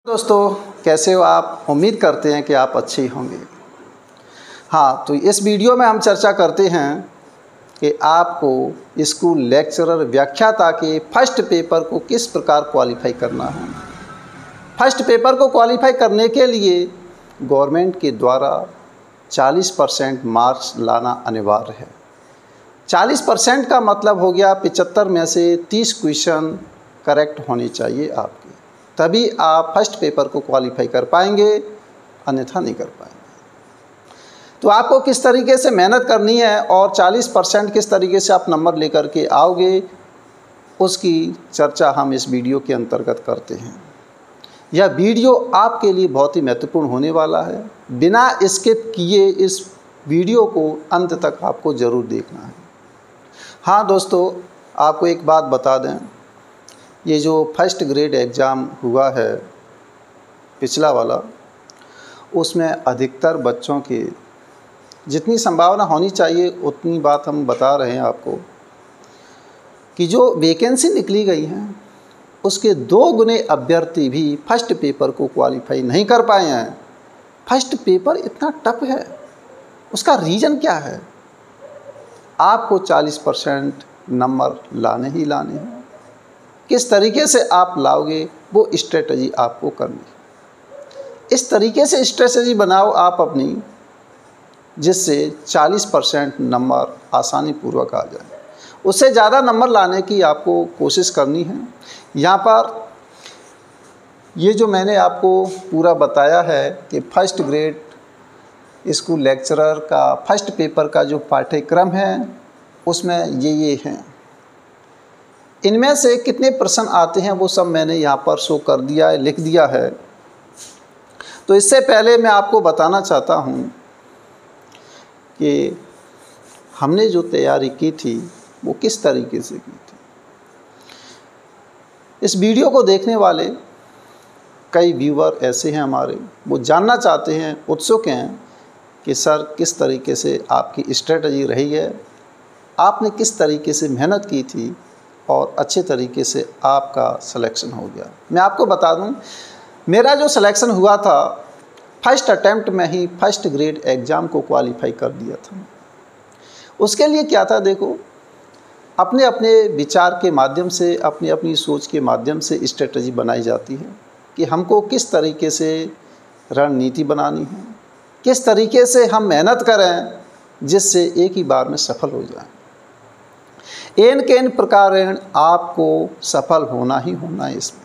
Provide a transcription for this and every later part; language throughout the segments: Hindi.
दोस्तों, कैसे हो आप? उम्मीद करते हैं कि आप अच्छे होंगे। हाँ, तो इस वीडियो में हम चर्चा करते हैं कि आपको स्कूल लेक्चरर व्याख्याता के फर्स्ट पेपर को किस प्रकार क्वालिफाई करना है। फर्स्ट पेपर को क्वालिफाई करने के लिए गवर्नमेंट के द्वारा 40% मार्क्स लाना अनिवार्य है। 40% का मतलब हो गया 75 में से 30 क्वेश्चन करेक्ट होने चाहिए आपके, तभी आप फर्स्ट पेपर को क्वालिफाई कर पाएंगे, अन्यथा नहीं कर पाएंगे। तो आपको किस तरीके से मेहनत करनी है और 40% किस तरीके से आप नंबर लेकर के आओगे, उसकी चर्चा हम इस वीडियो के अंतर्गत करते हैं। यह वीडियो आपके लिए बहुत ही महत्वपूर्ण होने वाला है। बिना स्किप किए इस वीडियो को अंत तक आपको ज़रूर देखना है। हाँ दोस्तों, आपको एक बात बता दें, ये जो फर्स्ट ग्रेड एग्ज़ाम हुआ है पिछला वाला, उसमें अधिकतर बच्चों के जितनी संभावना होनी चाहिए उतनी बात हम बता रहे हैं आपको कि जो वैकेंसी निकली गई हैं उसके 2 गुने अभ्यर्थी भी फर्स्ट पेपर को क्वालिफाई नहीं कर पाए हैं। फर्स्ट पेपर इतना टफ है, उसका रीज़न क्या है? आपको 40% नंबर लाने ही लाने हैं। किस तरीके से आप लाओगे वो स्ट्रेटजी आपको करनी है। इस तरीके से स्ट्रेटजी बनाओ आप अपनी, जिससे 40% नंबर आसानी पूर्वक आ जाए। उससे ज़्यादा नंबर लाने की आपको कोशिश करनी है। यहाँ पर ये जो मैंने आपको पूरा बताया है कि फर्स्ट ग्रेड स्कूल लेक्चरर का फर्स्ट पेपर का जो पाठ्यक्रम है उसमें ये हैं। इनमें से कितने प्रश्न आते हैं वो सब मैंने यहाँ पर शो कर दिया है, लिख दिया है। तो इससे पहले मैं आपको बताना चाहता हूँ कि हमने जो तैयारी की थी वो किस तरीके से की थी। इस वीडियो को देखने वाले कई व्यूअर ऐसे हैं हमारे, वो जानना चाहते हैं, उत्सुक हैं कि सर किस तरीके से आपकी स्ट्रेटजी रही है, आपने किस तरीके से मेहनत की थी और अच्छे तरीके से आपका सिलेक्शन हो गया। मैं आपको बता दूं, मेरा जो सिलेक्शन हुआ था फर्स्ट अटेम्प्ट में ही फर्स्ट ग्रेड एग्ज़ाम को क्वालिफाई कर दिया था। उसके लिए क्या था, देखो, अपने अपने विचार के माध्यम से, अपनी अपनी सोच के माध्यम से स्ट्रेटजी बनाई जाती है कि हमको किस तरीके से रणनीति बनानी है, किस तरीके से हम मेहनत करें जिससे एक ही बार में सफल हो जाए। एन के एन प्रकार आपको सफल होना ही होना है। इसमें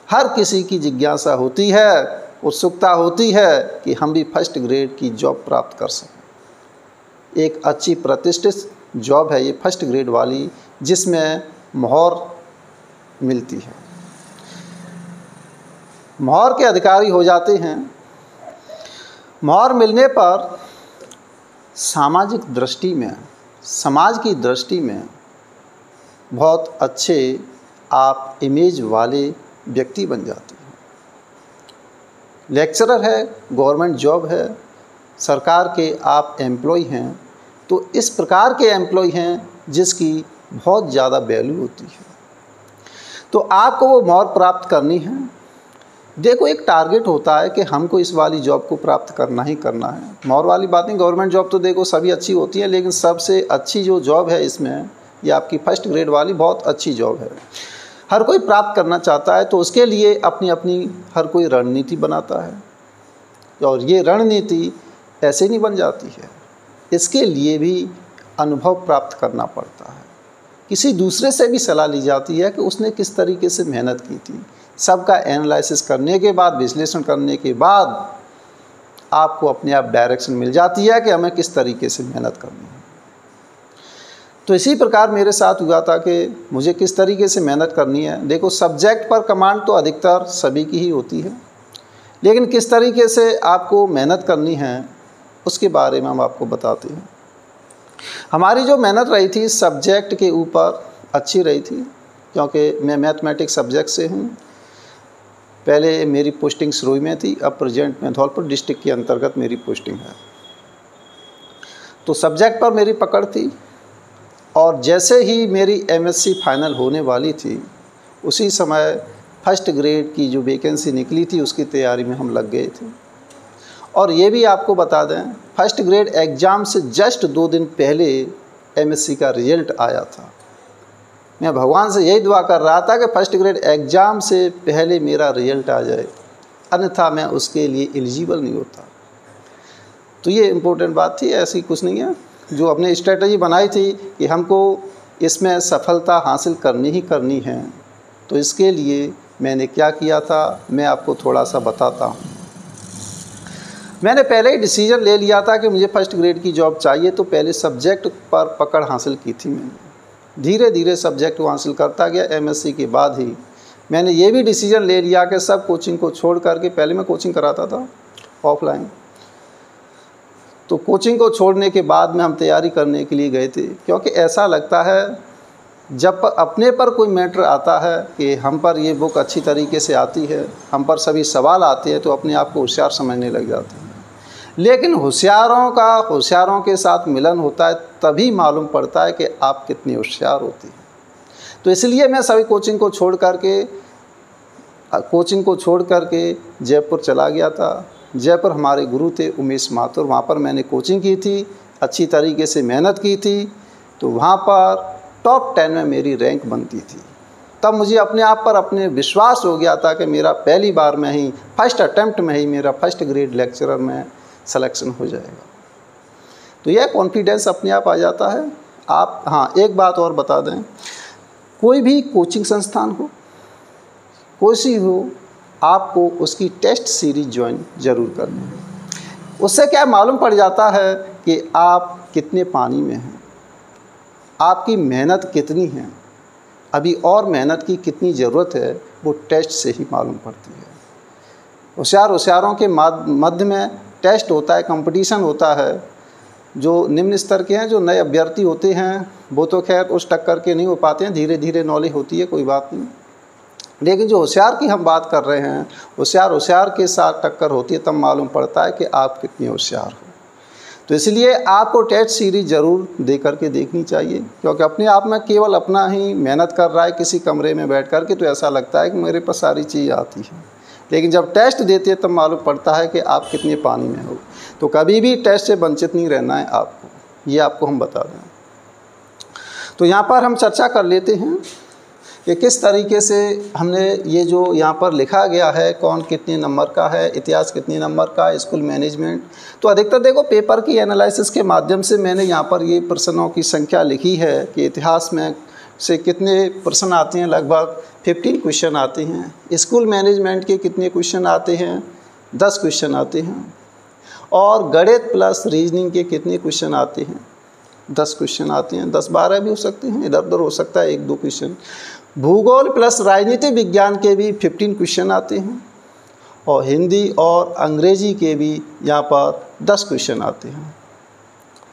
हर किसी की जिज्ञासा होती है, उत्सुकता होती है कि हम भी फर्स्ट ग्रेड की जॉब प्राप्त कर सकें। एक अच्छी प्रतिष्ठित जॉब है ये फर्स्ट ग्रेड वाली, जिसमें मोहर मिलती है, मोहर के अधिकारी हो जाते हैं। मोहर मिलने पर सामाजिक दृष्टि में, समाज की दृष्टि में बहुत अच्छे आप इमेज वाले व्यक्ति बन जाते हैं। लेक्चरर है, गवर्नमेंट जॉब है, सरकार के आप एम्प्लॉय हैं, तो इस प्रकार के एम्प्लॉय हैं जिसकी बहुत ज़्यादा वैल्यू होती है। तो आपको वो मोहर प्राप्त करनी है। देखो, एक टारगेट होता है कि हमको इस वाली जॉब को प्राप्त करना ही करना है। मोहर वाली बात नहीं, गवर्नमेंट जॉब तो देखो सभी अच्छी होती है, लेकिन सबसे अच्छी जो जॉब है इसमें, ये आपकी फर्स्ट ग्रेड वाली बहुत अच्छी जॉब है। हर कोई प्राप्त करना चाहता है, तो उसके लिए अपनी अपनी हर कोई रणनीति बनाता है, और ये रणनीति ऐसे नहीं बन जाती है। इसके लिए भी अनुभव प्राप्त करना पड़ता है, किसी दूसरे से भी सलाह ली जाती है कि उसने किस तरीके से मेहनत की थी। सबका एनालिसिस करने के बाद, विश्लेषण करने के बाद आपको अपने आप डायरेक्शन मिल जाती है कि हमें किस तरीके से मेहनत करनी है। तो इसी प्रकार मेरे साथ हुआ था कि मुझे किस तरीके से मेहनत करनी है। देखो, सब्जेक्ट पर कमांड तो अधिकतर सभी की ही होती है, लेकिन किस तरीके से आपको मेहनत करनी है उसके बारे में हम आपको बताते हैं। हमारी जो मेहनत रही थी सब्जेक्ट के ऊपर अच्छी रही थी, क्योंकि मैं मैथमेटिक्स सब्जेक्ट से हूँ। पहले मेरी पोस्टिंग सिरोही में थी, अब प्रेजेंट में धौलपुर डिस्ट्रिक्ट के अंतर्गत मेरी पोस्टिंग है। तो सब्जेक्ट पर मेरी पकड़ थी, और जैसे ही मेरी एमएससी फाइनल होने वाली थी उसी समय फर्स्ट ग्रेड की जो वैकेंसी निकली थी उसकी तैयारी में हम लग गए थे। और ये भी आपको बता दें, फर्स्ट ग्रेड एग्ज़ाम से जस्ट 2 दिन पहले एमएससी का रिज़ल्ट आया था। मैं भगवान से यही दुआ कर रहा था कि फर्स्ट ग्रेड एग्ज़ाम से पहले मेरा रिज़ल्ट आ जाए, अन्यथा मैं उसके लिए एलिजिबल नहीं होता। तो ये इम्पोर्टेंट बात थी, ऐसी कुछ नहीं है। जो अपने स्ट्रेटजी बनाई थी कि हमको इसमें सफलता हासिल करनी ही करनी है, तो इसके लिए मैंने क्या किया था मैं आपको थोड़ा सा बताता हूँ। मैंने पहले ही डिसीजन ले लिया था कि मुझे फर्स्ट ग्रेड की जॉब चाहिए, तो पहले सब्जेक्ट पर पकड़ हासिल की थी मैंने। धीरे धीरे सब्जेक्ट को हासिल करता गया। एमएससी के बाद ही मैंने ये भी डिसीजन ले लिया कि सब कोचिंग को छोड़ करके, पहले मैं कोचिंग कराता था ऑफलाइन, तो कोचिंग को छोड़ने के बाद में हम तैयारी करने के लिए गए थे। क्योंकि ऐसा लगता है जब अपने पर कोई मैटर आता है कि हम पर ये बुक अच्छी तरीके से आती है, हम पर सभी सवाल आते हैं, तो अपने आप को होशियार समझने लग जाते हैं। लेकिन होशियारों के साथ मिलन होता है, तभी मालूम पड़ता है कि आप कितने होशियार होते हैं। तो इसलिए मैं सभी कोचिंग को छोड़ करके जयपुर चला गया था। जयपुर हमारे गुरु थे उमेश माथुर, वहाँ पर मैंने कोचिंग की थी, अच्छी तरीके से मेहनत की थी, तो वहाँ पर टॉप 10 में मेरी रैंक बनती थी। तब मुझे अपने आप पर अपने विश्वास हो गया था कि मेरा पहली बार में ही, फर्स्ट अटैम्प्ट में ही मेरा फर्स्ट ग्रेड लेक्चरर में सिलेक्शन हो जाएगा। तो यह कॉन्फिडेंस अपने आप आ जाता है। आप हाँ, एक बात और बता दें, कोई भी कोचिंग संस्थान हो, कोई सी हो, आपको उसकी टेस्ट सीरीज ज्वाइन ज़रूर करनी है। उससे क्या मालूम पड़ जाता है कि आप कितने पानी में हैं, आपकी मेहनत कितनी है, अभी और मेहनत की कितनी ज़रूरत है, वो टेस्ट से ही मालूम पड़ती है। होशियारों के मध्य में टेस्ट होता है, कंपटीशन होता है। जो निम्न स्तर के हैं, जो नए अभ्यर्थी होते हैं, वो तो खैर उस टक्कर के नहीं हो पाते हैं, धीरे धीरे नॉलेज होती है, कोई बात नहीं। लेकिन जो होशियार की हम बात कर रहे हैं, होशियार के साथ टक्कर होती है, तब मालूम पड़ता है कि आप कितने होशियार हो। तो इसलिए आपको टेस्ट सीरीज ज़रूर दे करके देखनी चाहिए। क्योंकि अपने आप में केवल अपना ही मेहनत कर रहा है किसी कमरे में बैठ कर के, तो ऐसा लगता है कि मेरे पास सारी चीज़ आती है। लेकिन जब टेस्ट देते हैं तब मालूम पड़ता है कि आप कितने पानी में हो। तो कभी भी टेस्ट से वंचित नहीं रहना है आपको, ये आपको हम बता दें। तो यहाँ पर हम चर्चा कर लेते हैं कि किस तरीके से हमने ये जो यहाँ पर लिखा गया है, कौन कितने नंबर का है, इतिहास कितने नंबर का है, स्कूल मैनेजमेंट। तो अधिकतर देखो पेपर की एनालिसिस के माध्यम से मैंने यहाँ पर ये प्रश्नों की संख्या लिखी है कि इतिहास में से कितने प्रश्न आते हैं। लगभग 15 क्वेश्चन आते हैं। स्कूल मैनेजमेंट के कितने क्वेश्चन आते हैं? 10 क्वेश्चन आते हैं। और गणित प्लस रीजनिंग के कितने क्वेश्चन आते हैं? 10 क्वेश्चन आते हैं। 10-12 भी हो सकते हैं, इधर उधर हो सकता है 1-2 क्वेश्चन। भूगोल प्लस राजनीति विज्ञान के भी 15 क्वेश्चन आते हैं। और हिंदी और अंग्रेजी के भी यहाँ पर 10 क्वेश्चन आते हैं।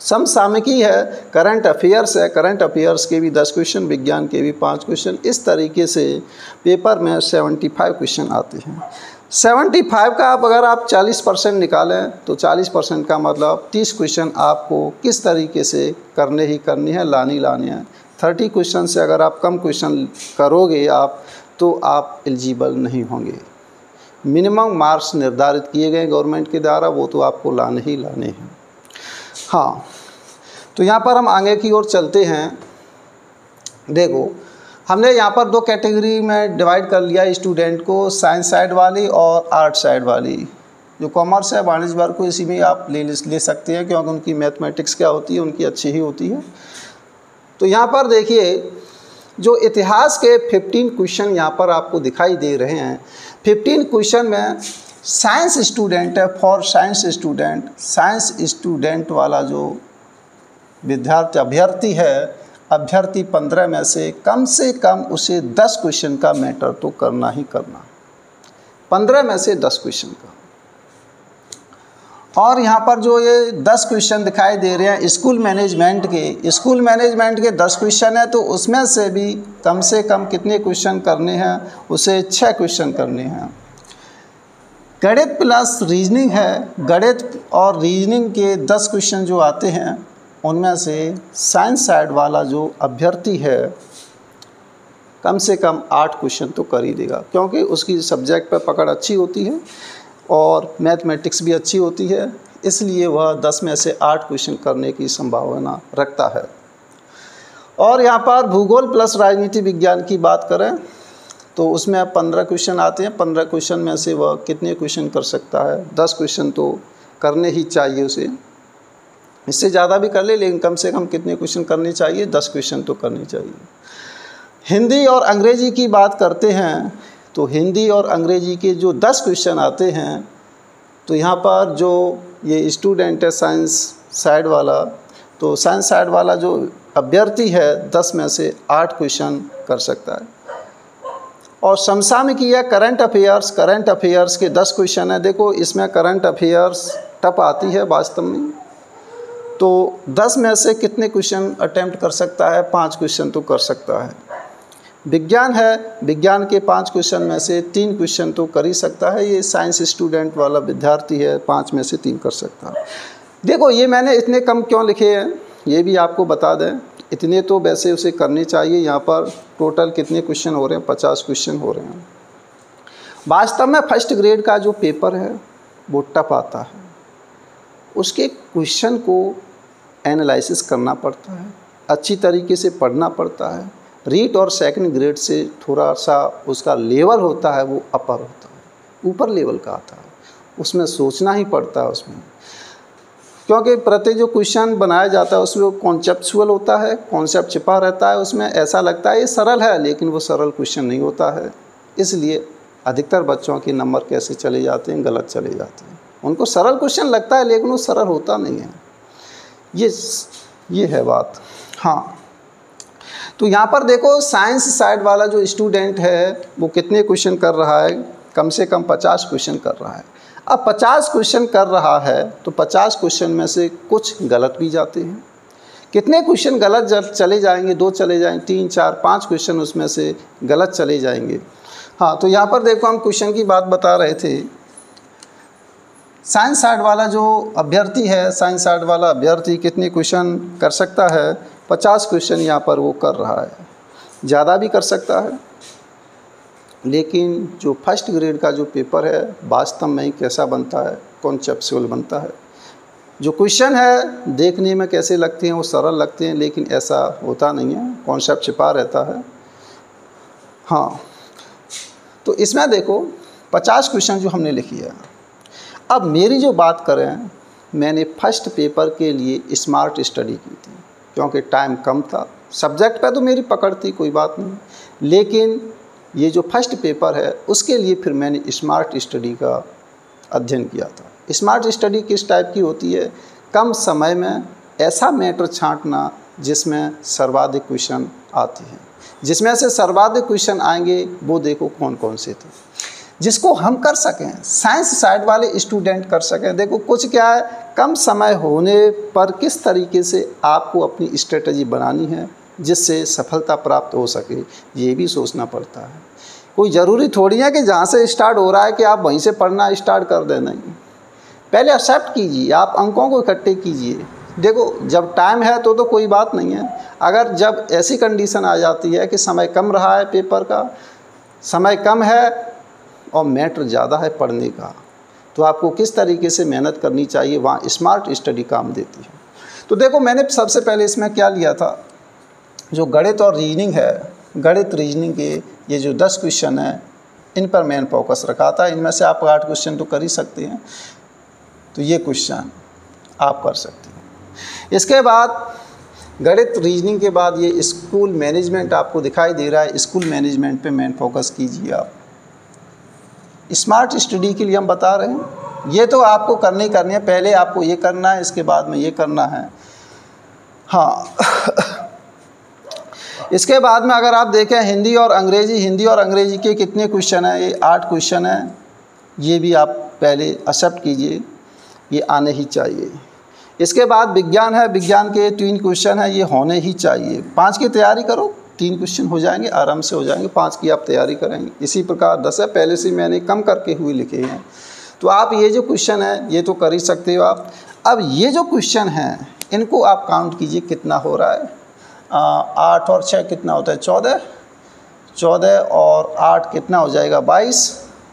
समसामयिकी है, करंट अफेयर्स है, करंट अफेयर्स के भी 10 क्वेश्चन, विज्ञान के भी 5 क्वेश्चन। इस तरीके से पेपर में 75 क्वेश्चन आते हैं। 75 का अगर आप 40% निकालें तो 40% का मतलब 30 क्वेश्चन आपको किस तरीके से करने हैं, लाने हैं। 30 क्वेश्चन से अगर आप कम क्वेश्चन करोगे तो आप एलिजिबल नहीं होंगे। मिनिमम मार्क्स निर्धारित किए गए गवर्नमेंट के द्वारा, वो तो आपको लाने हैं। हाँ, तो यहाँ पर हम आगे की ओर चलते हैं। देखो, हमने यहाँ पर 2 कैटेगरी में डिवाइड कर लिया स्टूडेंट को, साइंस साइड वाली और आर्ट साइड वाली। जो कॉमर्स है, वाणिज्य वर्ग को इसी में आप ले सकते हैं, क्योंकि उनकी मैथमेटिक्स क्या होती है, उनकी अच्छी ही होती है। तो यहाँ पर देखिए, जो इतिहास के 15 क्वेश्चन यहाँ पर आपको दिखाई दे रहे हैं। 15 क्वेश्चन में साइंस स्टूडेंट है, फॉर साइंस स्टूडेंट वाला जो अभ्यर्थी है, अभ्यर्थी 15 में से कम उसे 10 क्वेश्चन का मैटर तो करना ही करना। 15 में से 10 क्वेश्चन का। और यहाँ पर जो ये 10 क्वेश्चन दिखाई दे रहे हैं स्कूल मैनेजमेंट के 10 क्वेश्चन है, तो उसमें से भी कम से कम कितने क्वेश्चन करने हैं? उसे 6 क्वेश्चन करने हैं। गणित प्लस रीजनिंग है, गणित और रीजनिंग के 10 क्वेश्चन जो आते हैं, उनमें से साइंस साइड वाला जो अभ्यर्थी है कम से कम 8 क्वेश्चन तो कर ही देगा, क्योंकि उसकी सब्जेक्ट पर पकड़ अच्छी होती है और मैथमेटिक्स भी अच्छी होती है, इसलिए वह 10 में से 8 क्वेश्चन करने की संभावना रखता है। और यहाँ पर भूगोल प्लस राजनीति विज्ञान की बात करें तो उसमें अब 15 क्वेश्चन आते हैं। 15 क्वेश्चन में से वह कितने क्वेश्चन कर सकता है? 10 क्वेश्चन तो करने ही चाहिए उसे, इससे ज़्यादा भी कर ले लेकिन कम से कम कितने क्वेश्चन करने चाहिए? 10 क्वेश्चन तो करने चाहिए। हिंदी और अंग्रेजी की बात करते हैं तो हिंदी और अंग्रेजी के जो 10 क्वेश्चन आते हैं, तो यहाँ पर जो ये स्टूडेंट है साइंस साइड वाला, तो साइंस साइड वाला जो अभ्यर्थी है 10 में से 8 क्वेश्चन कर सकता है। और समसामयिकी या करंट अफेयर्स के 10 क्वेश्चन है। देखो इसमें करंट अफेयर्स टफ आती है वास्तव में, तो 10 में से कितने क्वेश्चन अटेम्प्ट कर सकता है? 5 क्वेश्चन तो कर सकता है। विज्ञान है, विज्ञान के 5 क्वेश्चन में से 3 क्वेश्चन तो कर ही सकता है। ये साइंस स्टूडेंट वाला विद्यार्थी है, 5 में से 3 कर सकता है। देखो ये मैंने इतने कम क्यों लिखे हैं ये भी आपको बता दें। इतने तो वैसे उसे करने चाहिए। यहाँ पर टोटल कितने क्वेश्चन हो रहे हैं? 50 क्वेश्चन हो रहे हैं। वास्तव में फर्स्ट ग्रेड का जो पेपर है वो टफ आता है, उसके क्वेश्चन को एनालिसिस करना पड़ता है, अच्छी तरीके से पढ़ना पड़ता है। रीट और सेकंड ग्रेड से थोड़ा सा उसका लेवल होता है वो अपर होता है, ऊपर लेवल का आता है, उसमें सोचना ही पड़ता है उसमें, क्योंकि प्रत्येक जो क्वेश्चन बनाया जाता है उसमें कॉन्सेप्चुअल होता है, कॉन्सेप्ट छिपा रहता है उसमें। ऐसा लगता है ये सरल है लेकिन वो सरल क्वेश्चन नहीं होता है, इसलिए अधिकतर बच्चों के नंबर कैसे चले जाते हैं? गलत चले जाते हैं। उनको सरल क्वेश्चन लगता है लेकिन वो सरल होता नहीं है। ये है बात। हाँ, तो यहाँ पर देखो साइंस साइड वाला जो स्टूडेंट है वो कितने क्वेश्चन कर रहा है? कम से कम 50 क्वेश्चन कर रहा है। अब 50 क्वेश्चन कर रहा है तो 50 क्वेश्चन में से कुछ गलत भी जाते हैं। कितने क्वेश्चन गलत चले जाएंगे? 2 चले जाएंगे, 3, 4, 5 क्वेश्चन उसमें से गलत चले जाएंगे। हाँ, तो यहाँ पर देखो हम क्वेश्चन की बात बता रहे थे। साइंस साइड वाला जो अभ्यर्थी है, साइंस साइड वाला अभ्यर्थी कितने क्वेश्चन कर सकता है? 50 क्वेश्चन यहाँ पर वो कर रहा है। ज़्यादा भी कर सकता है, लेकिन जो फर्स्ट ग्रेड का जो पेपर है वास्तव में कैसा बनता है? कॉन्सेप्चुअल बनता है। जो क्वेश्चन है देखने में कैसे लगते हैं? वो सरल लगते हैं, लेकिन ऐसा होता नहीं है, कॉन्सेप्ट छिपा रहता है। हाँ, तो इसमें देखो 50 क्वेश्चन जो हमने लिखी है। अब मेरी जो बात करें, मैंने फर्स्ट पेपर के लिए स्मार्ट स्टडी की थी, क्योंकि टाइम कम था। सब्जेक्ट पे तो मेरी पकड़ थी, कोई बात नहीं, लेकिन ये जो फर्स्ट पेपर है उसके लिए फिर मैंने स्मार्ट स्टडी का अध्ययन किया था। स्मार्ट स्टडी किस टाइप की होती है? कम समय में ऐसा मैटर छांटना जिसमें सर्वाधिक क्वेश्चन आते हैं। जिसमें से सर्वाधिक क्वेश्चन आएंगे वो देखो कौन कौन से थे, जिसको हम कर सकें, साइंस साइड वाले स्टूडेंट कर सकें। देखो कुछ क्या है, कम समय होने पर किस तरीके से आपको अपनी स्ट्रेटजी बनानी है जिससे सफलता प्राप्त हो सके, ये भी सोचना पड़ता है। कोई ज़रूरी थोड़ी है कि जहाँ से स्टार्ट हो रहा है कि आप वहीं से पढ़ना स्टार्ट कर दें। नहीं, पहले एक्सेप्ट कीजिए, आप अंकों को इकट्ठे कीजिए। देखो जब टाइम है तो कोई बात नहीं है। अगर जब ऐसी कंडीशन आ जाती है कि समय कम रहा है, पेपर का समय कम है और मैटर ज़्यादा है पढ़ने का, तो आपको किस तरीके से मेहनत करनी चाहिए, वहाँ स्मार्ट स्टडी काम देती है। तो देखो मैंने सबसे पहले इसमें क्या लिया था, जो गणित और रीजनिंग है, गणित रीजनिंग के ये जो 10 क्वेश्चन हैं इन पर मैंने फोकस रखा था। इनमें से आप 8 क्वेश्चन तो कर ही सकते हैं, तो ये क्वेश्चन आप कर सकते हैं। इसके बाद गणित रीजनिंग के बाद ये स्कूल मैनेजमेंट आपको दिखाई दे रहा है, स्कूल मैनेजमेंट पे मेन फोकस कीजिए आप। स्मार्ट स्टडी के लिए हम बता रहे हैं, ये तो आपको करनी है, पहले आपको ये करना है, इसके बाद में ये करना है। हाँ इसके बाद में अगर आप देखें हिंदी और अंग्रेजी के कितने क्वेश्चन हैं? ये 8 क्वेश्चन हैं। ये भी आप पहले एक्सेप्ट कीजिए, ये आने ही चाहिए। इसके बाद विज्ञान है, विज्ञान के 3 क्वेश्चन हैं, ये होने ही चाहिए। 5 की तैयारी करो, 3 क्वेश्चन हो जाएंगे, आराम से हो जाएंगे। 5 की आप तैयारी करेंगे। इसी प्रकार 10 है, पहले से मैंने कम करके हुए लिखे हैं, तो आप ये जो क्वेश्चन है ये तो कर ही सकते हो आप। अब ये जो क्वेश्चन हैं इनको आप काउंट कीजिए कितना हो रहा है। 8 और 6 कितना होता है? 14। 14 और 8 कितना हो जाएगा 22,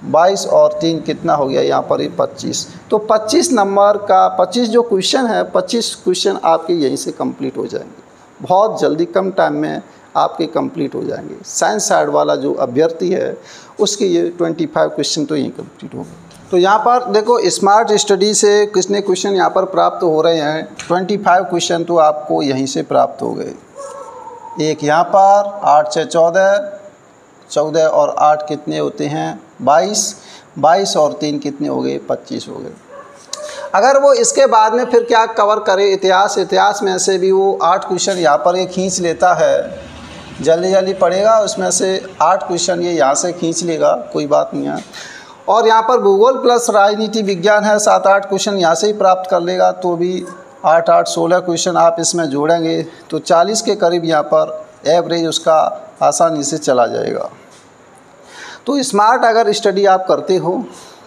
22 और 3 कितना हो गया यहाँ पर ये 25। तो 25 नंबर का 25 जो क्वेश्चन है, 25 क्वेश्चन आपके यहीं से कंप्लीट हो जाएंगे। बहुत जल्दी कम टाइम में आपके कंप्लीट हो जाएंगे। साइंस साइड वाला जो अभ्यर्थी है उसके ये 25 क्वेश्चन तो यहीं कंप्लीट हो गए। तो यहाँ पर देखो स्मार्ट स्टडी से कितने क्वेश्चन यहाँ पर प्राप्त हो रहे हैं, 25 क्वेश्चन तो आपको यहीं से प्राप्त हो गए। एक यहाँ पर 8 से 14, 14 और 8 कितने होते हैं 22, 22 और 3 कितने हो गए 25 हो गए। अगर वो इसके बाद में फिर क्या कवर करे, इतिहास में से भी वो 8 क्वेश्चन यहाँ पर ये खींच लेता है, जल्दी जल्दी पढ़ेगा, उसमें से 8 क्वेश्चन ये यहाँ से खींच लेगा, कोई बात नहीं है। और यहाँ पर भूगोल प्लस राजनीति विज्ञान है, 7-8 क्वेश्चन यहाँ से ही प्राप्त कर लेगा, तो भी 8-8 16 क्वेश्चन आप इसमें जोड़ेंगे तो 40 के करीब यहाँ पर एवरेज उसका आसानी से चला जाएगा। तो स्मार्ट अगर स्टडी आप करते हो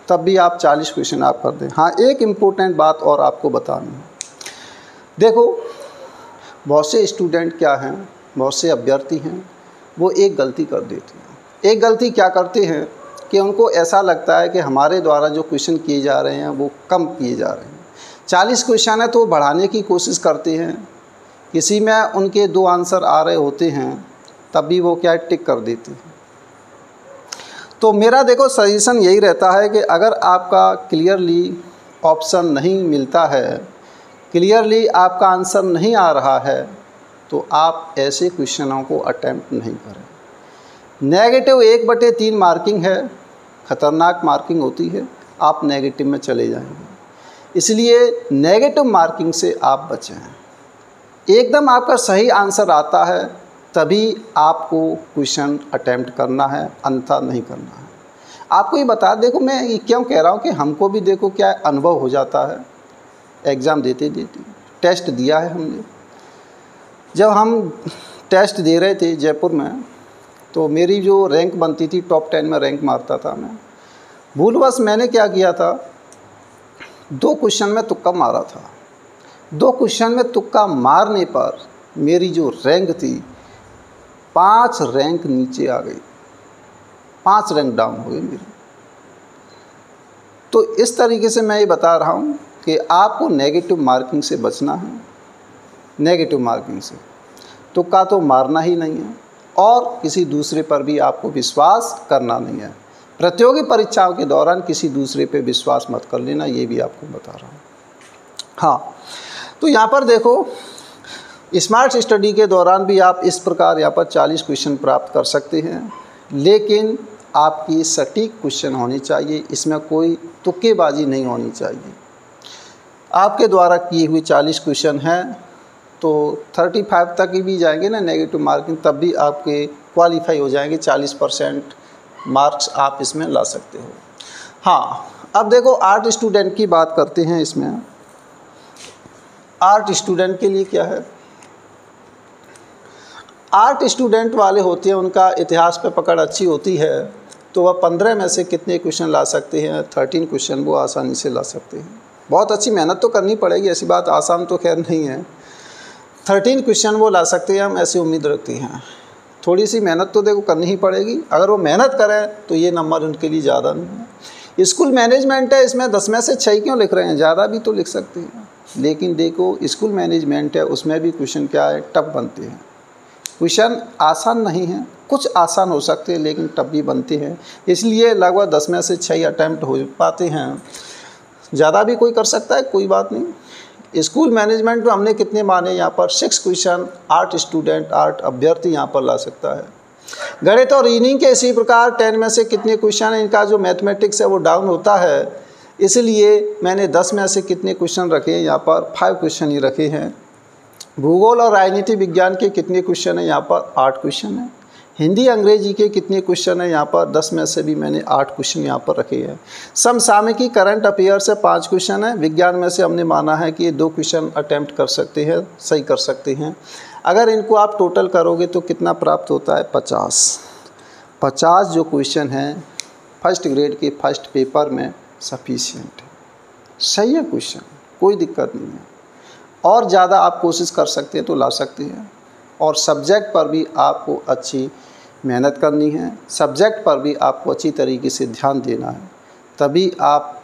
तब भी आप 40 क्वेश्चन आप कर दें। हाँ, एक इम्पोर्टेंट बात और आपको बतानी है। देखो बहुत से स्टूडेंट क्या हैं, बहुत से अभ्यर्थी हैं, वो एक गलती कर देते हैं। एक गलती क्या करते हैं कि उनको ऐसा लगता है कि हमारे द्वारा जो क्वेश्चन किए जा रहे हैं वो कम किए जा रहे हैं। 40 क्वेश्चन है तो वो बढ़ाने की कोशिश करते हैं, किसी में उनके 2 आंसर आ रहे होते हैं तब भी वो क्या टिक कर देते हैं। तो मेरा देखो सजेशन यही रहता है कि अगर आपका क्लियरली ऑप्शन नहीं मिलता है, क्लियरली आपका आंसर नहीं आ रहा है, तो आप ऐसे क्वेश्चनों को अटेम्प्ट नहीं करें। नेगेटिव 1/3 मार्किंग है, ख़तरनाक मार्किंग होती है, आप नेगेटिव में चले जाएंगे। इसलिए नेगेटिव मार्किंग से आप बचें। एकदम आपका सही आंसर आता है तभी आपको क्वेश्चन अटेम्प्ट करना है, अन्यथा नहीं करना है। आपको ये बता, देखो मैं ये क्यों कह रहा हूँ कि हमको भी देखो क्या अनुभव हो जाता है एग्ज़ाम देते देते। टेस्ट दिया है हमने, जब हम टेस्ट दे रहे थे जयपुर में, तो मेरी जो रैंक बनती थी टॉप 10 में रैंक मारता था मैं। भूलवश मैंने क्या किया था, 2 क्वेश्चन में तुक्का मारा था। 2 क्वेश्चन में तुक्का मारने पर मेरी जो रैंक थी 5 रैंक नीचे आ गई, 5 रैंक डाउन हो गई मेरी। तो इस तरीके से मैं ये बता रहा हूँ कि आपको नेगेटिव मार्किंग से बचना है। नेगेटिव मार्किंग से तुक्का तो मारना ही नहीं है और किसी दूसरे पर भी आपको विश्वास करना नहीं है। प्रतियोगी परीक्षाओं के दौरान किसी दूसरे पे विश्वास मत कर लेना, ये भी आपको बता रहा हूँ। हाँ, तो यहाँ पर देखो स्मार्ट स्टडी के दौरान भी आप इस प्रकार यहाँ पर 40 क्वेश्चन प्राप्त कर सकते हैं, लेकिन आपकी सटीक क्वेश्चन होनी चाहिए, इसमें कोई तुक्केबाजी नहीं होनी चाहिए। आपके द्वारा किए हुए 40 क्वेश्चन हैं तो 35 तक ही भी जाएंगे ना नेगेटिव मार्किंग, तब भी आपके क्वालिफाई हो जाएंगे, 40% मार्क्स आप इसमें ला सकते हो। हाँ, अब देखो आर्ट स्टूडेंट की बात करते हैं। इसमें आर्ट स्टूडेंट के लिए क्या है, आर्ट स्टूडेंट वाले होते हैं, उनका इतिहास पे पकड़ अच्छी होती है, तो वह 15 में से कितने क्वेश्चन ला सकते हैं, 13 क्वेश्चन वो आसानी से ला सकते हैं। बहुत अच्छी मेहनत तो करनी पड़ेगी, ऐसी बात आसान तो खैर नहीं है। 13 क्वेश्चन वो ला सकते हैं, हम ऐसी उम्मीद रखते हैं। थोड़ी सी मेहनत तो देखो करनी ही पड़ेगी, अगर वो मेहनत करें तो ये नंबर उनके लिए ज़्यादा नहीं है। स्कूल मैनेजमेंट है, इसमें 10 में से 6 क्यों लिख रहे हैं, ज़्यादा भी तो लिख सकते हैं। लेकिन देखो स्कूल मैनेजमेंट है, उसमें भी क्वेश्चन क्या है, टफ बनते हैं। क्वेश्चन आसान नहीं है, कुछ आसान हो सकते हैं लेकिन टफ भी बनते हैं, इसलिए लगभग 10 में से 6 अटैम्प्ट हो पाते हैं। ज़्यादा भी कोई कर सकता है, कोई बात नहीं। स्कूल मैनेजमेंट में हमने कितने माने, यहाँ पर 6 क्वेश्चन आर्ट स्टूडेंट, आर्ट अभ्यर्थी यहाँ पर ला सकता है। गणित और रीजनिंग के इसी प्रकार 10 में से कितने क्वेश्चन हैं, इनका जो मैथमेटिक्स है वो डाउन होता है, इसलिए मैंने 10 में से कितने क्वेश्चन रखे हैं, यहाँ पर 5 क्वेश्चन ही रखे हैं। भूगोल और राजनीति विज्ञान के कितने क्वेश्चन हैं, यहाँ पर 8 क्वेश्चन हैं। हिंदी अंग्रेजी के कितने क्वेश्चन हैं, यहाँ पर 10 में से भी मैंने 8 क्वेश्चन यहाँ पर रखे हैं। समसामयिकी करंट अफेयर से 5 क्वेश्चन है। विज्ञान में से हमने माना है कि ये 2 क्वेश्चन अटैम्प्ट कर सकते हैं, सही कर सकते हैं। अगर इनको आप टोटल करोगे तो कितना प्राप्त होता है, 50 जो क्वेश्चन हैं फर्स्ट ग्रेड के फर्स्ट पेपर में सफिशिएंट है, सही है क्वेश्चन, कोई दिक्कत नहीं है। और ज़्यादा आप कोशिश कर सकते हैं तो ला सकते हैं, और सब्जेक्ट पर भी आपको अच्छी मेहनत करनी है, सब्जेक्ट पर भी आपको अच्छी तरीके से ध्यान देना है, तभी आप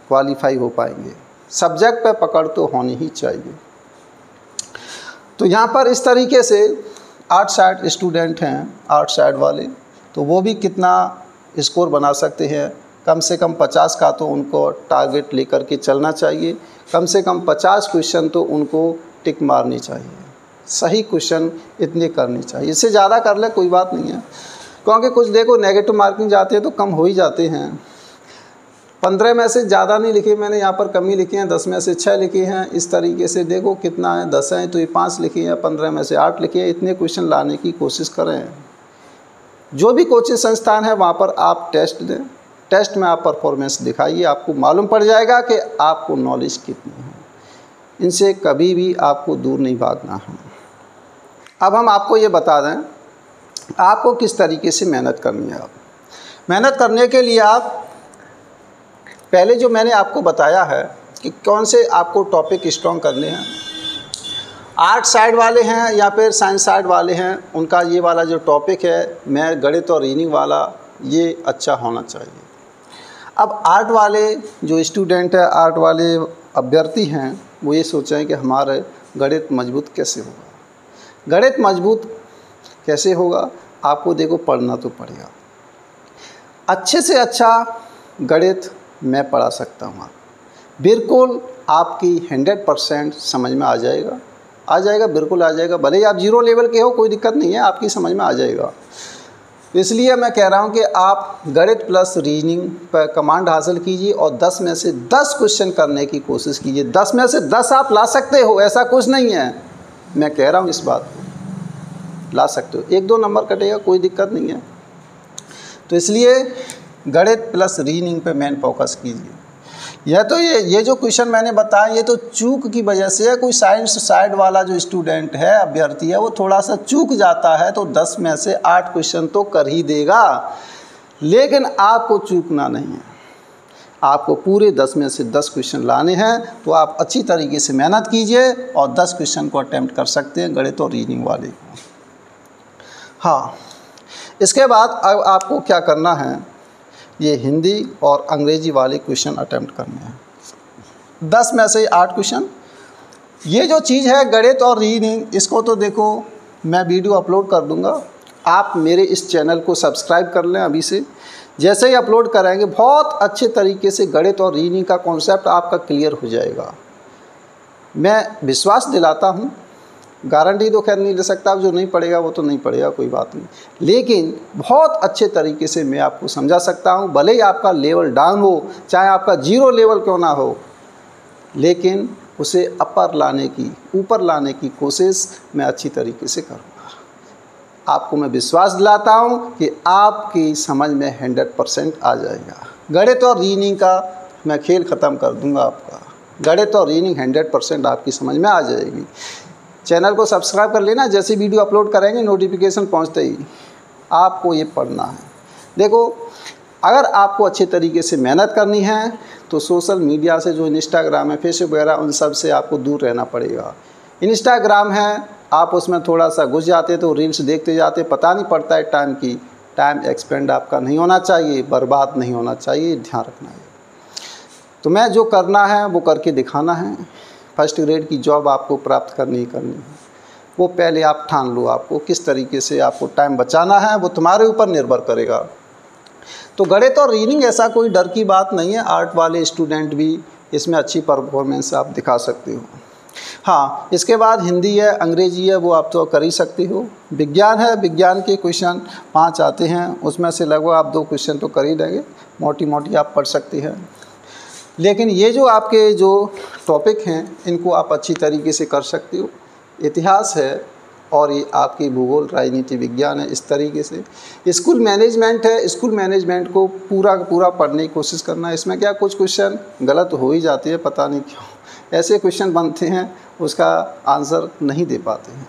क्वालिफाई हो पाएंगे। सब्जेक्ट पे पकड़ तो होनी ही चाहिए। तो यहाँ पर इस तरीके से 8 साइड स्टूडेंट हैं, 8 साइड वाले, तो वो भी कितना स्कोर बना सकते हैं। कम से कम 50 का तो उनको टारगेट लेकर के चलना चाहिए। कम से कम 50 क्वेश्चन तो उनको टिक मारनी चाहिए, सही क्वेश्चन इतने करने चाहिए। इससे ज़्यादा कर ले कोई बात नहीं है, क्योंकि कुछ देखो नेगेटिव मार्किंग जाते हैं तो कम हो ही जाते हैं। 15 में से ज़्यादा नहीं लिखे मैंने, यहाँ पर कमी लिखी हैं, 10 में से 6 लिखे हैं। इस तरीके से देखो कितना है, 10 हैं तो ये 5 लिखे हैं, 15 में से 8 लिखे हैं। इतने क्वेश्चन लाने की कोशिश करें। जो भी कोचिंग संस्थान है वहाँ पर आप टेस्ट दें, टेस्ट में आप परफॉर्मेंस दिखाइए, आपको मालूम पड़ जाएगा कि आपको नॉलेज कितनी है। इनसे कभी भी आपको दूर नहीं भागना है। अब हम आपको ये बता दें आपको किस तरीके से मेहनत करनी है। मेहनत करने के लिए आप पहले जो मैंने आपको बताया है कि कौन से आपको टॉपिक स्ट्रॉन्ग करने हैं। आर्ट साइड वाले हैं या फिर साइंस साइड वाले हैं, उनका ये वाला जो टॉपिक है, मैं गणित और रीजनिंग वाला, ये अच्छा होना चाहिए। अब आर्ट वाले जो स्टूडेंट है, आर्ट वाले अभ्यर्थी हैं, वो ये सोचें कि हमारे गणित मजबूत कैसे होगा। गणित मजबूत कैसे होगा, आपको देखो पढ़ना तो पड़ेगा। अच्छे से अच्छा गणित मैं पढ़ा सकता हूँ, बिल्कुल आपकी 100% समझ में आ जाएगा, बिल्कुल आ जाएगा। भले ही आप 0 लेवल के हो, कोई दिक्कत नहीं है, आपकी समझ में आ जाएगा। इसलिए मैं कह रहा हूँ कि आप गणित प्लस रीजनिंग पर कमांड हासिल कीजिए और 10 में से 10 क्वेश्चन करने की कोशिश कीजिए। 10 में से 10 आप ला सकते हो, ऐसा कुछ नहीं है, मैं कह रहा हूँ इस बात को, ला सकते हो। 1-2 नंबर कटेगा, कोई दिक्कत नहीं है। तो इसलिए गणित प्लस रीजनिंग पे मेन फोकस कीजिए। ये जो क्वेश्चन मैंने बताया, ये तो चूक की वजह से है। कोई साइंस साइड वाला जो स्टूडेंट है, अभ्यर्थी है, वो थोड़ा सा चूक जाता है तो 10 में से 8 क्वेश्चन तो कर ही देगा। लेकिन आपको चूकना नहीं है, आपको पूरे 10 में से 10 क्वेश्चन लाने हैं। तो आप अच्छी तरीके से मेहनत कीजिए और 10 क्वेश्चन को अटैम्प्ट कर सकते हैं, गणित और रीजनिंग वाले को। हाँ, इसके बाद अब आपको क्या करना है, ये हिंदी और अंग्रेजी वाले क्वेश्चन अटेम्प्ट करने हैं। 10 में से 8 क्वेश्चन। ये जो चीज़ है गणित और रीजनिंग, इसको तो देखो मैं वीडियो अपलोड कर दूंगा, आप मेरे इस चैनल को सब्सक्राइब कर लें अभी से। जैसे ही अपलोड करेंगे बहुत अच्छे तरीके से गणित और रीजनिंग का कॉन्सेप्ट आपका क्लियर हो जाएगा। मैं विश्वास दिलाता हूँ, गारंटी तो खैर नहीं ले सकता, जो नहीं पढ़ेगा वो तो नहीं पढ़ेगा, कोई बात नहीं, लेकिन बहुत अच्छे तरीके से मैं आपको समझा सकता हूँ। भले ही आपका लेवल डाउन हो, चाहे आपका 0 लेवल क्यों ना हो, लेकिन उसे ऊपर लाने की कोशिश मैं अच्छी तरीके से करूँगा। आपको मैं विश्वास दिलाता हूँ कि आपकी समझ में 100% आ जाएगा। गणित और रीजनिंग का मैं खेल ख़त्म कर दूँगा आपका। गणित और रीजनिंग 100% आपकी समझ में आ जाएगी। चैनल को सब्सक्राइब कर लेना, जैसे वीडियो अपलोड करेंगे नोटिफिकेशन पहुंचते ही आपको ये पढ़ना है। देखो, अगर आपको अच्छे तरीके से मेहनत करनी है तो सोशल मीडिया से, जो इंस्टाग्राम है, फेसबुक वगैरह, उन सब से आपको दूर रहना पड़ेगा। इंस्टाग्राम है, आप उसमें थोड़ा सा घुस जाते तो रील्स देखते जाते, पता नहीं पड़ता है टाइम एक्सपेंड आपका नहीं होना चाहिए, बर्बाद नहीं होना चाहिए, ध्यान रखना है। तो मैं जो करना है वो करके दिखाना है। फर्स्ट ग्रेड की जॉब आपको प्राप्त करनी है, वो पहले आप ठान लो। आपको किस तरीके से आपको टाइम बचाना है वो तुम्हारे ऊपर निर्भर करेगा। तो गणित और रीजनिंग ऐसा कोई डर की बात नहीं है, आर्ट वाले स्टूडेंट भी इसमें अच्छी परफॉर्मेंस आप दिखा सकते हो। हाँ, इसके बाद हिंदी है, अंग्रेजी है, वो आप तो कर ही सकते हो। विज्ञान है, विज्ञान के क्वेश्चन 5 आते हैं, उसमें से लगभग आप 2 क्वेश्चन तो कर ही देंगे, मोटी आप पढ़ सकते हैं। लेकिन ये जो आपके जो टॉपिक हैं, इनको आप अच्छी तरीके से कर सकते हो। इतिहास है और ये आपकी भूगोल, राजनीति विज्ञान है। इस तरीके से स्कूल मैनेजमेंट है, स्कूल मैनेजमेंट को पूरा पढ़ने की कोशिश करना है। इसमें क्या कुछ क्वेश्चन गलत हो ही जाती है, पता नहीं क्यों ऐसे क्वेश्चन बनते हैं, उसका आंसर नहीं दे पाते हैं।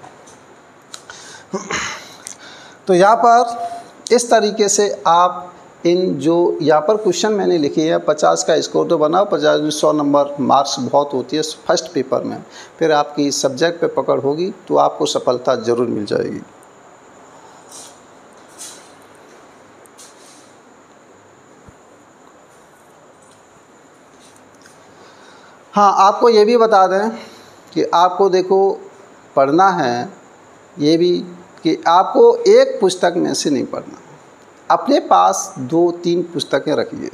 तो यहाँ पर इस तरीके से आप इन जो यहाँ पर क्वेश्चन मैंने लिखे हैं, 50 का स्कोर तो बनाओ, 50-100 नंबर मार्क्स बहुत होती है फर्स्ट पेपर में, फिर आपकी सब्जेक्ट पे पकड़ होगी तो आपको सफलता ज़रूर मिल जाएगी। हाँ, आपको ये भी बता दें कि आपको देखो पढ़ना है, ये भी कि आपको एक पुस्तक में से नहीं पढ़ना। अपने पास 2-3 पुस्तकें रखिए।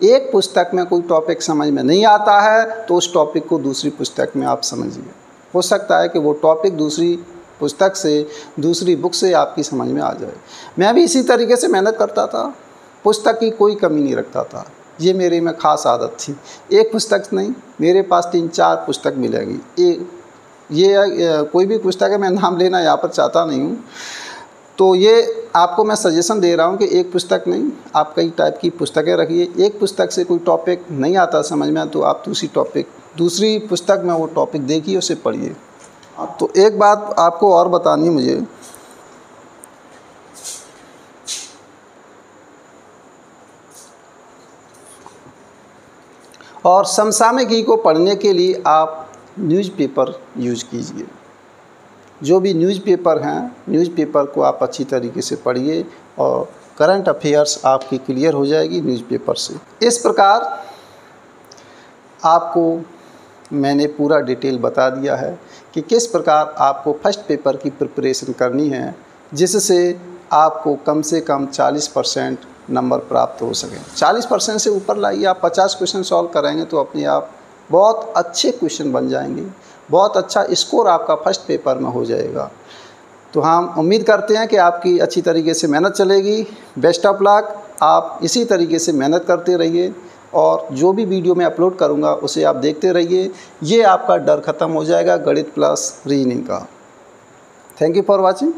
एक पुस्तक में कोई टॉपिक समझ में नहीं आता है तो उस टॉपिक को दूसरी पुस्तक में आप समझिए। हो सकता है कि वो टॉपिक दूसरी पुस्तक से, दूसरी बुक से आपकी समझ में आ जाए। मैं भी इसी तरीके से मेहनत करता था, पुस्तक की कोई कमी नहीं रखता था। ये मेरी में ख़ास आदत थी। एक पुस्तक नहीं, मेरे पास 3-4 पुस्तक मिलेगी। ये कोई भी पुस्तक है, मैं नाम लेना यहाँ पर चाहता नहीं हूँ। तो ये आपको मैं सजेशन दे रहा हूँ कि एक पुस्तक नहीं, आप कई टाइप की पुस्तकें रखिए। एक पुस्तक से कोई टॉपिक नहीं आता समझ में तो आप दूसरी पुस्तक में वो टॉपिक देखिए, उसे पढ़िए। तो एक बात आपको और बतानी है मुझे, और समसामयिकी को पढ़ने के लिए आप न्यूज़पेपर यूज कीजिए। जो भी न्यूज़पेपर हैं, न्यूज़पेपर को आप अच्छी तरीके से पढ़िए और करंट अफेयर्स आपकी क्लियर हो जाएगी न्यूज़पेपर से। इस प्रकार आपको मैंने पूरा डिटेल बता दिया है कि किस प्रकार आपको फर्स्ट पेपर की प्रिपरेशन करनी है, जिससे आपको कम से कम 40% नंबर प्राप्त हो सकें। 40% से ऊपर लाइए। आप 50 क्वेश्चन सॉल्व करेंगे तो अपने आप बहुत अच्छे क्वेश्चन बन जाएंगे, बहुत अच्छा स्कोर आपका फर्स्ट पेपर में हो जाएगा। तो हम उम्मीद करते हैं कि आपकी अच्छी तरीके से मेहनत चलेगी। Best of luck. आप इसी तरीके से मेहनत करते रहिए और जो भी वीडियो मैं अपलोड करूंगा उसे आप देखते रहिए। ये आपका डर ख़त्म हो जाएगा गणित प्लस रीजनिंग का। Thank you for watching.